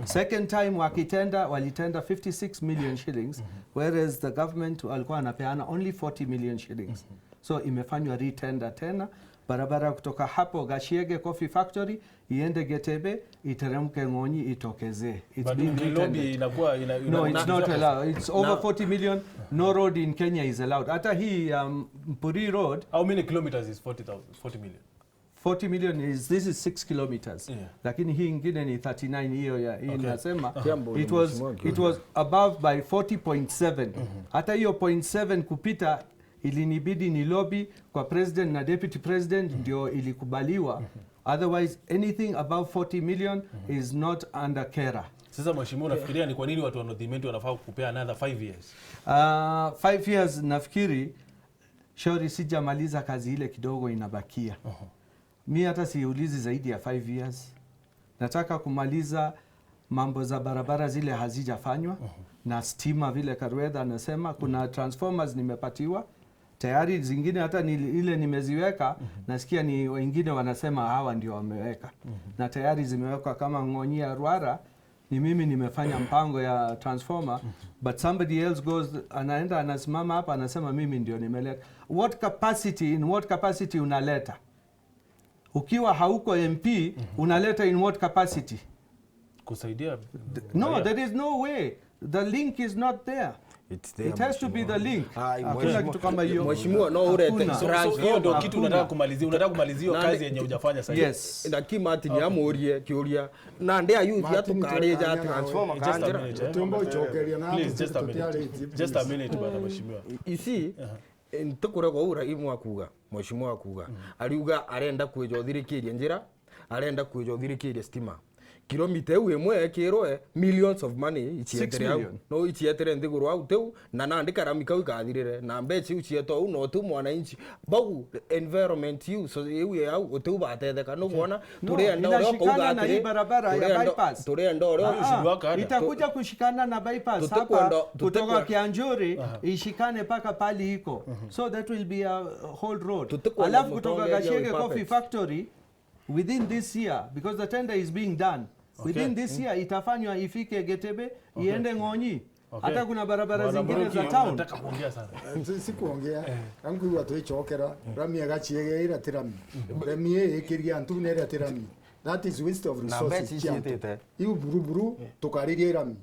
Speaker 3: Second time walitenda 56 million shillings whereas the government walikuwa wanapeana only 40 million shillings. So imefanywa retender tena. Barabara kutoka hapo Gashiege Coffee Factory iende Getebe iteremke Ngonyi itokeze. It's being retended. No, it's not allowed. It's over 40 million. No road in Kenya is allowed. Hata hii Mpuri Road.
Speaker 2: How many kilometers is 40 million?
Speaker 3: 40 million is, this is 6 kilometers. Yeah. Lakini hii ingine ni 39 hiyo ya hii nasema. It was above by 40.7. Hata hiyo 0.7 kupita ilinibidi ni lobby kwa president na deputy president ndio ilikubaliwa. Otherwise anything above 40 million is not under KERA.
Speaker 2: Sasa mheshimiwa unafikiria ni kwa nini watu wa North Imenti wanafaa kupea another 5 years?
Speaker 3: 5 years nafikiri shauri sijamaliza kazi ile kidogo inabakia. Mimi hata siulizi zaidi ya 5 years. Nataka kumaliza mambo za barabara zile hazijafanywa na stima vile Karwetha anasema kuna transformers nimepatiwa. Tayari zingine hata ile nimeziweka nasikia ni wengine wanasema hawa ndio wameweka. Na tayari zimewekwa kama Ngonyi ya Rwara ni mimi nimefanya mpango ya transformer but somebody else goes anaenda anasimama hapa anasema mimi ndio nimeleta. In what capacity unaleta? Ukiwa hauko MP unaleta in what capacity?
Speaker 2: Kusaidia.
Speaker 3: No, there is no way. The link is not there. It has to be the link. Hakuna kitu kama hiyo.
Speaker 7: Mheshimiwa no urete
Speaker 2: hiyo ndio kitu unataka kumalizia kazi yenye hujafanya sasa.
Speaker 3: Yes.
Speaker 7: Na kimati ni amurie kiuria na ndia youth atukareja transformer kanjira.
Speaker 6: Tumbo chokeria na.
Speaker 2: Just a minute bwana mheshimiwa.
Speaker 7: You see ntukure kwa ura imu akuga mheshimiwa akuga aliuga arenda kwejothirikiria njira arenda kwejothirikiria stima kilomita imwe kirwe millions of money ichietere au no ichietere ndiguru au teu na nandika ramika ukathirire na mbechi uchieto au no tu mwananchi bau environment you so iwe au uteu batetheka no kuona turenda ore kuuga
Speaker 3: atiri barabara ya bypass
Speaker 7: turenda ore
Speaker 3: itakuja kushikana na bypass hapa kutoka Kianjuri ishikane paka pali iko so that will be a whole road alafu kutoka Gashiege Coffee Factory within this year because the tender is being done within this year itafanywa ifike Getebe iende Ngonyi hata kuna barabara zingine za town.
Speaker 2: Nataka kuongea sana
Speaker 6: sikuongea angu watu ichokera rami agachiege ira tirami rami ikiria antu nere tirami that is waste of resources iu buruburu tukaririe rami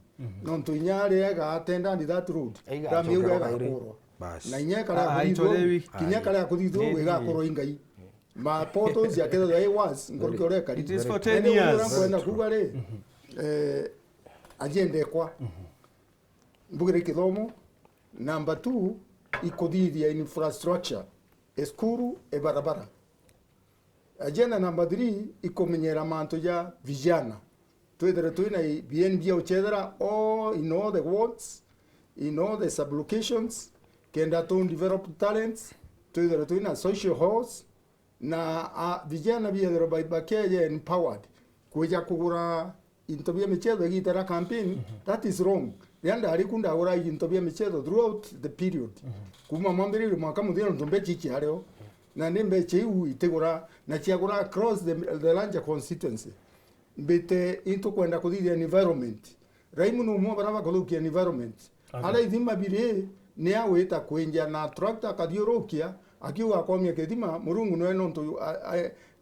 Speaker 6: no ntunyare aga atenda ni that road rami uga koro na inyekara kinyekara kuthithwo wega koro ingai ma portals ya kedo they was ngorike oreka
Speaker 3: it is for 10 years
Speaker 6: kwenda kugare agenda kwa mbugire kithomo number 2 ikuthithia infrastructure eskuru e barabara agenda number 3 ikumenyera manto ya vijana twethere twina BNB uchethera in all the wards in all the sublocations kenda to develop talents twethere twina social halls na vijana biethero bakeje empowered kuja kugura intobia michezo gitara campaign that is wrong yanda ari kunda ora into bia michezo throughout the period kuma mwambiri mwaka muthiro ntumbe chichi hareo na nembe chiu itegura na chiagura across the larger constituency bete into kwenda kuthithia environment raimu no mwa baraba kulukia environment ala ithima bire ni awita kwenja na tractor kadhiorokia akiwa akomia kethima murungu no eno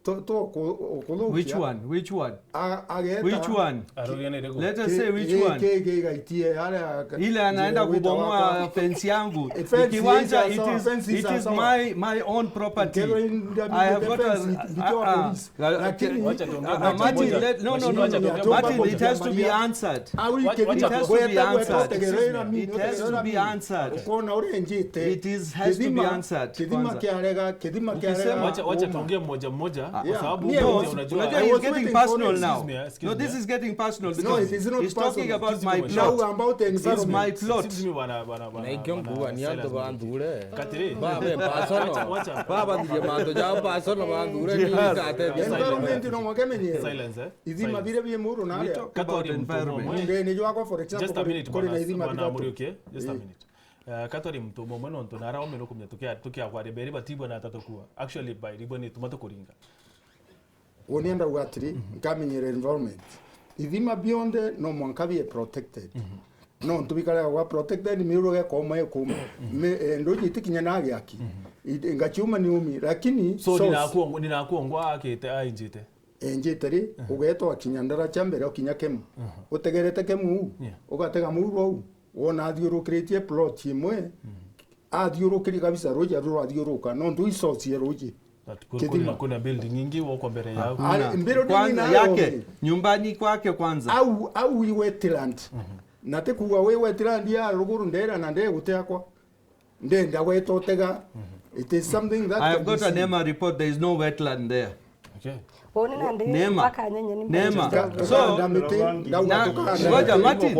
Speaker 3: Which one? Which one?
Speaker 6: Which
Speaker 3: one? Let us say which one. Ile anaenda kubomoa fence yangu. Ikiwanja it is my own property. I have got Martin, Martin, it has to be answered. It has to be answered. It has to be answered. It has to be answered.
Speaker 2: Wacha tuongee mmoja mmoja.
Speaker 3: He's getting personal now. No, this is getting personal because he's talking about my plot. It's my plot.
Speaker 7: Na ikiongua ni ando bandure. Baba personal. Baba ndiye mando ja personal bandure ni kate.
Speaker 6: Environment no mwakemenye.
Speaker 2: Silence.
Speaker 6: Idhima bire bie muru na ale.
Speaker 3: About environment.
Speaker 6: Ngene jo ako for example.
Speaker 2: Just a minute.
Speaker 6: Kore na idhima bire.
Speaker 2: Okay? Just a minute. Katori mtomo mweno ntona ara omeno kumya tukia kwa reberi batibwa na atatokuwa. Actually by riboni tumato kuringa.
Speaker 6: Wonienda ugatiri nkamenyera environment ithima beyond no mwanka be protected no ntubikara wa protected miuro ge koma ekuma ndo gitikinya na gyaki ngachuma ni umi lakini
Speaker 2: so ninakuongwa akite ainjite
Speaker 6: enjiteri ugeto akinyandara chambere okinya kemu utegerete kemu ugatega muru wona athiurukiritie plot imwe athiurukiri kabisa roja ruro athiuruka no ndu isocie roji
Speaker 2: kuna building nyingi wako mbele yao.
Speaker 3: Kwanza yake nyumbani kwake kwanza.
Speaker 6: Au wetland. Nate kuwa we wetland ya ruguru ndera na ndege gutekwa. Ndenda wetotega. It is something that
Speaker 3: I have got a NEMA report. There is no wetland there.
Speaker 2: Okay.
Speaker 3: NEMA. So ngoja Martin.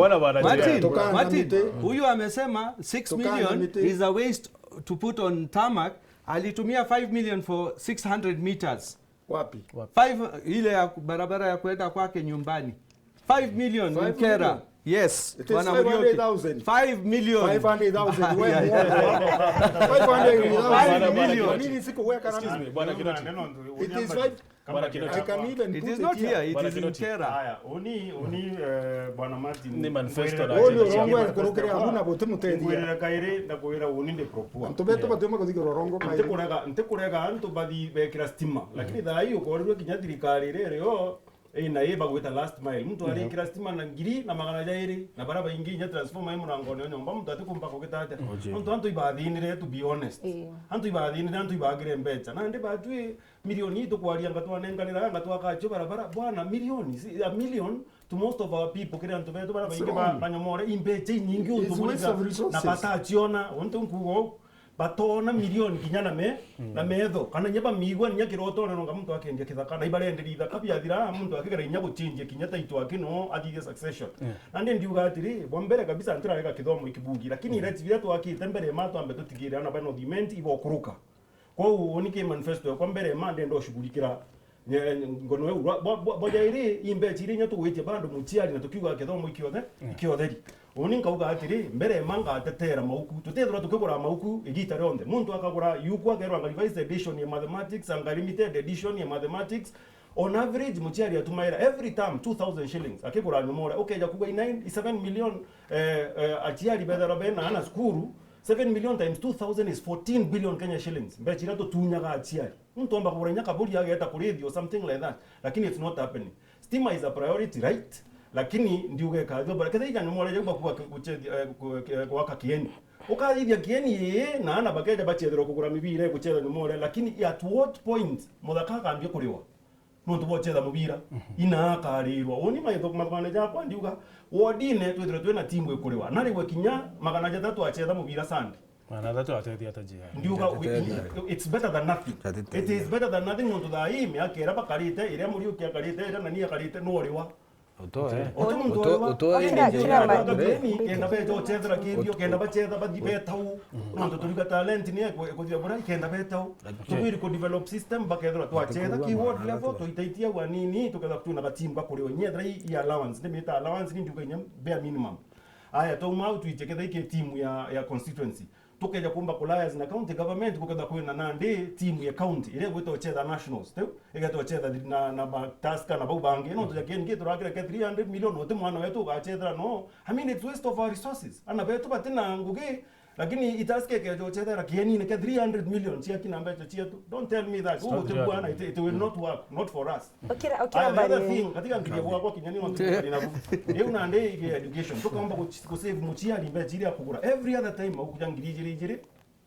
Speaker 3: Huyu amesema 6 million is a waste to put on tarmac. Alitumia 5 million for 600 meters.
Speaker 6: Wapi?
Speaker 3: 5 ile ya barabara ya kwenda kwake nyumbani. 5 million in Kera. Yes. 5 million.
Speaker 6: 500,000 wewe. 500,000 million. Nini sikuweka na mimi?
Speaker 2: Bwana Kinoti.
Speaker 6: It is 5. I can even
Speaker 3: it is not here. It is in Kera.
Speaker 5: Haya, uni bwana Martin.
Speaker 2: Ni manifesto na.
Speaker 6: Ono rongo kurukira hamuna bote mutedia.
Speaker 5: Ngwira kaire ndakwira uni ndi propua.
Speaker 6: Ntobeto batema kuthikira rongo kaire.
Speaker 5: Ntekurega antu bathi bekira stima. Lakini thai ukorirwe kinya thirikari rero na yeba gweta last mile mtu alikira stima na ngiri na magana jairi na baraba ingi nya transformer murango ne nyomba mtu atikumba koketata mtu antu ibadhinire to be honest antu ibadhinire antu ibagire mbecha na ndi batwi milioni to kwaria ngatwa nenganira ngatwa kacho barabara bwana milioni a million to most of our people kire antu beto baraba ingi banyomore imbecha nyingi utumuriza na batachiona untu nkugo batona milioni kinyana na metho kana nyeba migwa nya kiroto no ngamuntu akendia kithaka na ibarenderi ithaka biathira muntu akigera inya guchinjia kinya taitwa kino athige succession na ndi ndiuga atiri bombere kabisa ntirarega kithomo ikibungi lakini reti bia twakite mbere mato ambe tutigire ana bano diment ibokuruka kwa hiyo niki manifesto kwa mbere mande ndo shughulikira ngono we boja iri imbe chiri nya tuwitie bando muchiari na tukiuga kithomo ikiothe Oni nkauga atiri mbere manga atetera mauku tutethura tukigura mauku igita ronde muntu akagura yuko agerwa revised edition ya mathematics and limited edition ya mathematics on average muchiari atumaira every time 2000 shillings akigura numora okay jakugwa 7 million achiari bedara bena ana skuru 7 million times 2000 is 14 billion Kenya shillings mbechira to tunyaga achiari muntu amba kurenya kaburi yake eta kuridi or something like that lakini it's not happening stima is a priority right lakini ndiuge kazo bara kadha ijana mole je kwa kuwaka kieni ukadithia kieni na ana bakeja bachethero kugura mibire kuchetha mole lakini at what point muthaka kambie kuriwa muntu bochetha mubira ina akarirwa oni maitho magana ja kwa ndiuga wodine twithire twina timu ikuriwa nari gwe kinya magana ja tatu achetha mubira sandi
Speaker 2: mana tatu atethi atajia
Speaker 5: ndiuga it's better than nothing it is better than nothing muntu thai me akera bakarite ire muri ukiakarite ire na ni akarite no riwa kenda beto chethera kidio kenda bacheza badibetau ndo tuliga talent ni kuthia bora kenda betau tubiri ko develop system bakethera twacheza keyword level tuitaitia wanini tuketha tuna batimba kuri wenye thai ya allowance ni meta allowance ni nduga bare minimum aya tuma au tuiteketha iki timu ya constituency tukeja kumba kulayas na county government kuketha kwina nandi timu ya county ile gwito chetha nationals tu igatwa chetha na taska na bubangi no tujakieni kitu rakira ke 300 million wote mwana wetu gachetha no I mean it's waste of our resources ana betu batina nguge lakini itaske ke chetha rakieni ne ke 300 million chia kinamba chia tu don't tell me that bwana it will not work not for us
Speaker 4: okay
Speaker 5: another thing katika ngijevo kwa kinyani wantu lina nandi education tukaomba ku save muchia limbe jiri ya kugura every other time ukuja ngiri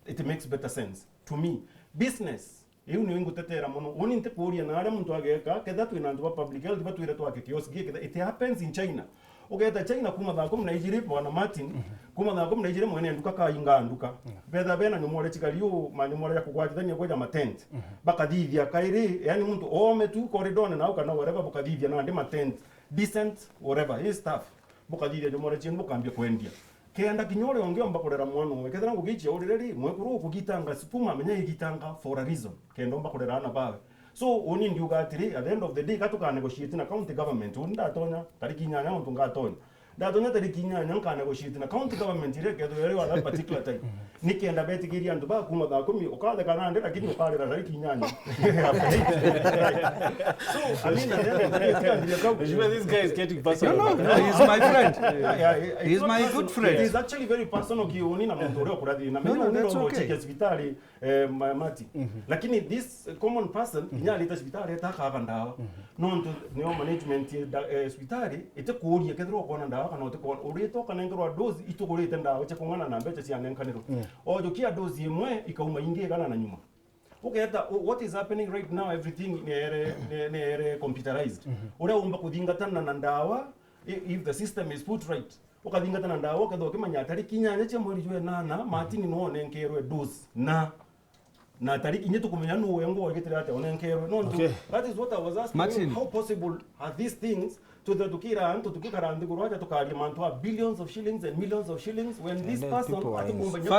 Speaker 5: it makes better sense to me business iyo ni wingu tetera muno oni nte kuria na ara muntu ageka ketha tu inandu public health batu ile twake kioski ketha it happens in China ugeta China kuma thako Nigeria bwana Martin kuma thako Nigeria mwene nduka ka inga nduka betha bena nyumore chikaliu manyumore ya kugwatithania kweja matent bakathithia kairi yani muntu ome tu corridor na ukana whatever bakathithia na ndi matent decent whatever his stuff bakathithia nyumore chini bukambia kwendia kenda kinyore ongeomba kurera mwana we kethera ngugichia urireri mwekuru kugitanga sipuma menya igitanga for a reason kenda omba kurera ana bawe so oni ndiuga atiri at the end of the day katuka negotiate na county government unda tonya tariki nyanya muntu ngatonya ndatonya tariki nyanya nka negotiate na county government ile ketho yale wala particular time nikenda betigiria ndu ba kuma tha kumi ukathe kana ndira lakini ukarira tariki nyanya so I mean
Speaker 2: this guy is getting personal.
Speaker 3: No, he's my friend. He's my good friend.
Speaker 5: It is actually very personal kioni na muntu ule kurathi na mimi ndio chike hospitali mati lakini this common person inyali ta hospitali ataka ndawa no ndio management ya hospitali itakuuria kethro kona ndawa kana utekona uritoka na ngirwa dozi itugurite ndawa che kungana na mbecha cia nenkaniro ojo kia dozi imwe ikauma ingi kana na nyuma uketa what is happening right now everything ne computerized ura umba kudingatana na ndawa if the system is put right ukadingatana ndawa kadho kimanya tariki nyanya che mweri jwe nana matini no nenkerwe dozi na tariki nyetu kumenya no wengo wagetira ate onenkerwe no that is what I was asking
Speaker 3: Martin.
Speaker 5: how possible are these things to the tukikara ndigurwaja tukali mantua billions of shillings and millions of shillings when this person atukumbanya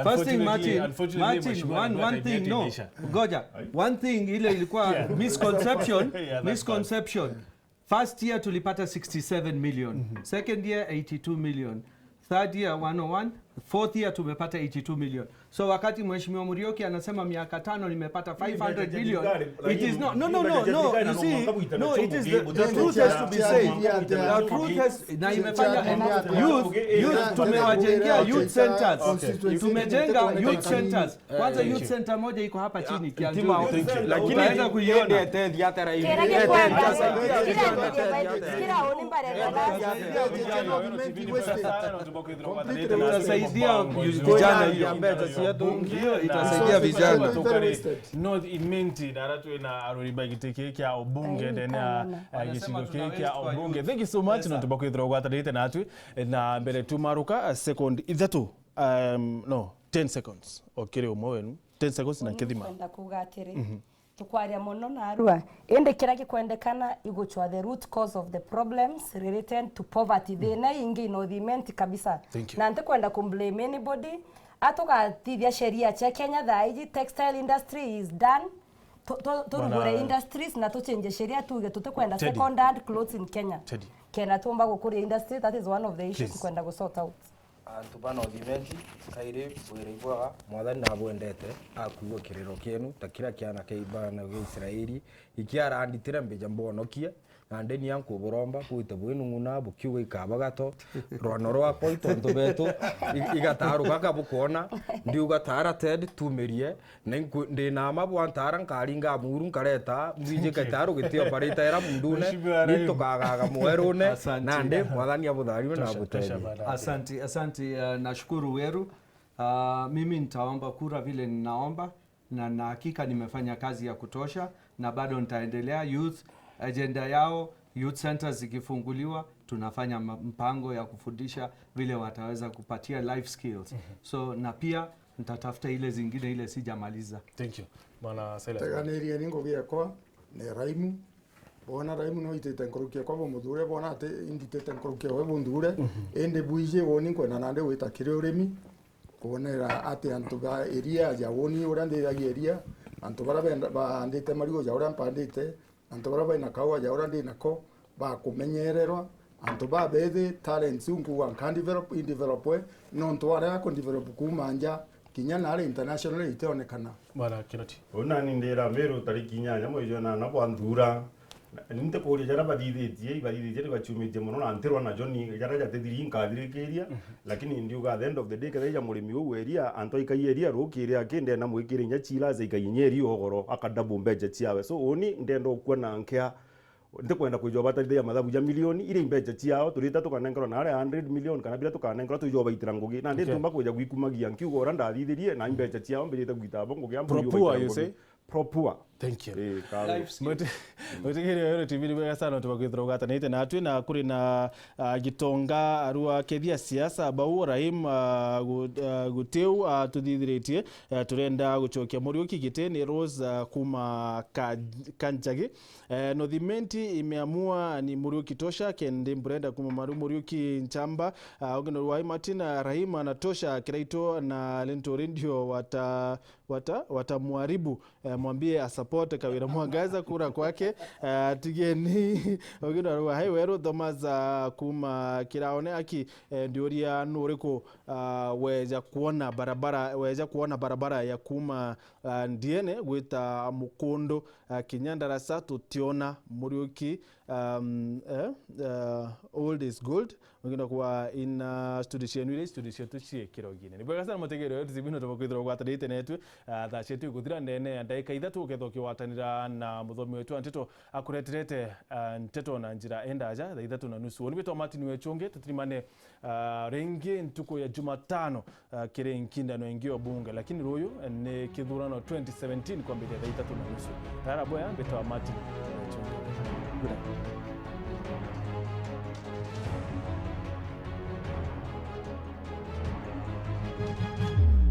Speaker 3: First thing, Martin, one thing, no, Goja, one thing ile ilikuwa misconception. First year tulipata 67 million, second year 82 million, third year 101, fourth year tumepata 82 million. So wakati Mheshimiwa Murioki anasema miaka 5 nimepata 500 million, it is not, no, you see, no, it is the truth has to be said. The truth has, na imefanya youth tumewajengea youth centers. Tumejenga youth centers. Kwanza youth center moja iko hapa chini Kianjui. Lakini utaenda kuiona. Itasaidia vijana hiyo, itasaidia vijana.
Speaker 2: North Imenti daratu na aruriba giteke kya obunge tena gicigo kya obunge. Thank you so much na tubakwithira gwatarite natwe na mbere tumaruka second ithatu 10 seconds okire umwe 10 seconds na kithima
Speaker 4: kwenda kugatiri tukwaria muno na arua ende kira gikwendekana iguchwa the root cause of the problems related to poverty thina ingi North Imenti kabisa na nte kwenda kumblame anybody atugatithia sheria cia Kenya thaiji textile industry is done turugure industries na tuchange sheria tuge tutakwenda second hand clothes in Kenya kena tumba gukuria industry that is one of the issues kwenda go sort out
Speaker 7: antuba North Imenti kaire wireigwaga mwathani na bwendete akuo kiriro kienu takira kiana keibana gwe Israeli ikiara anditira mbeja mbonokia na ndeni yanku buromba kuite bwenu nguna bukiwe ikabagato rwano rwa koito ntubetu igataru kaka bukuona ndi ugatara ted tumerie ndi na mabwantara nkaringa muru nkareta mwije gataru gitio barita era mundune nitokagaga mwerune na ndi mwathani abuthariwe na buteri.
Speaker 3: Asante, nashukuru Weru. Mimi nitaomba kura vile ninaomba na hakika nimefanya kazi ya kutosha na bado nitaendelea. Youth agenda yao, youth centers zikifunguliwa tunafanya mpango ya kufundisha vile wataweza kupatia life skills. So na pia nitatafuta ile zingine ile sijamaliza.
Speaker 2: Thank you bwana Silas.
Speaker 6: Teganirie ningo giekwa ne raimu bona raimu no itete nkorukia kwa mudhure bona ate inditete nkorukia we bundhure ende buije woni kwena nande wita kire uremi kuonera ate antuga area ya woni urande ya area antubara ba andite marigo ya uramba andite antubara ba inakawa ya urande nako ba kumenyererwa anto ba bethe talent sunku wan kan develop in develop we non to ara ko develop kumanja kinya na international iteonekana
Speaker 2: Bwana Kinoti.
Speaker 5: Ona ni ndera mero tariki 8 mwezi wa 8 bwanthura ninte kuri jara badithĩtie bachumĩtie mũno na ntirwa na John jara jatethiri nkathirĩkĩria lakini ndiuga at the end of the day kethaija mũrĩmi ũũ eria anto ikaiyeria rũkĩrĩ akĩnde na mwĩkĩrĩ nya chila za ikainyeri ogoro akadabu mbeje ciawe so oni ndendo kuona nkea ndikwenda kujoba tarithia mathabu ya milioni ile mbeje ciao turita tukanengero na 100 million kana bila tukanengero tujoba itira ngugi na nditumba kuja gwikumagia nkiugo ora ndathithirie na mbeje ciao mbirite gwitabo ngugi
Speaker 2: Propua, you say?
Speaker 5: Propua.
Speaker 2: Thank you.
Speaker 3: Live
Speaker 2: Yoro TV ni wega sana tubagithira ugatanite na atwi na kuri na gitonga arua kethia siasa bau Rahim guteu tuthithiritie turenda gucokia Muriuki giteni Rose kuma Kanjagi Nothimenti imeamua ni Muriuki tosha kende mbrenda kuma Muriuki Nchamba ogeno wa Martin Rahim anatosha kiraito na Lento Radio watamuharibu mwambie support Kawira Mwangaza kura kwake tigeni ogino wa Weru Thomas kuma kiraone aki ndioria nuriko weja kuona barabara ya kuma ndiene gwita Mukondo Kinyandarasa tutiona Muriuki old is gold ogino kwa in studio tuchie kirogine ni bwega sana mutegero yetu zibino tubakwithira gwatanite netu tha chetu guthira ndene ndaika ithatu uketho kiwatanira na muthomi wetu Antito akureterete Nteto na njira endaja tha ithatu na nusu oni betwa Martin Wechonge tutirimane rengi ntuko ya Jumatano kire nkindano ingio bunge lakini ruyu ni kithurano 2017 kwa mbele tha ithatu na nusu tara boya betwa Martin Wechonge. Good night.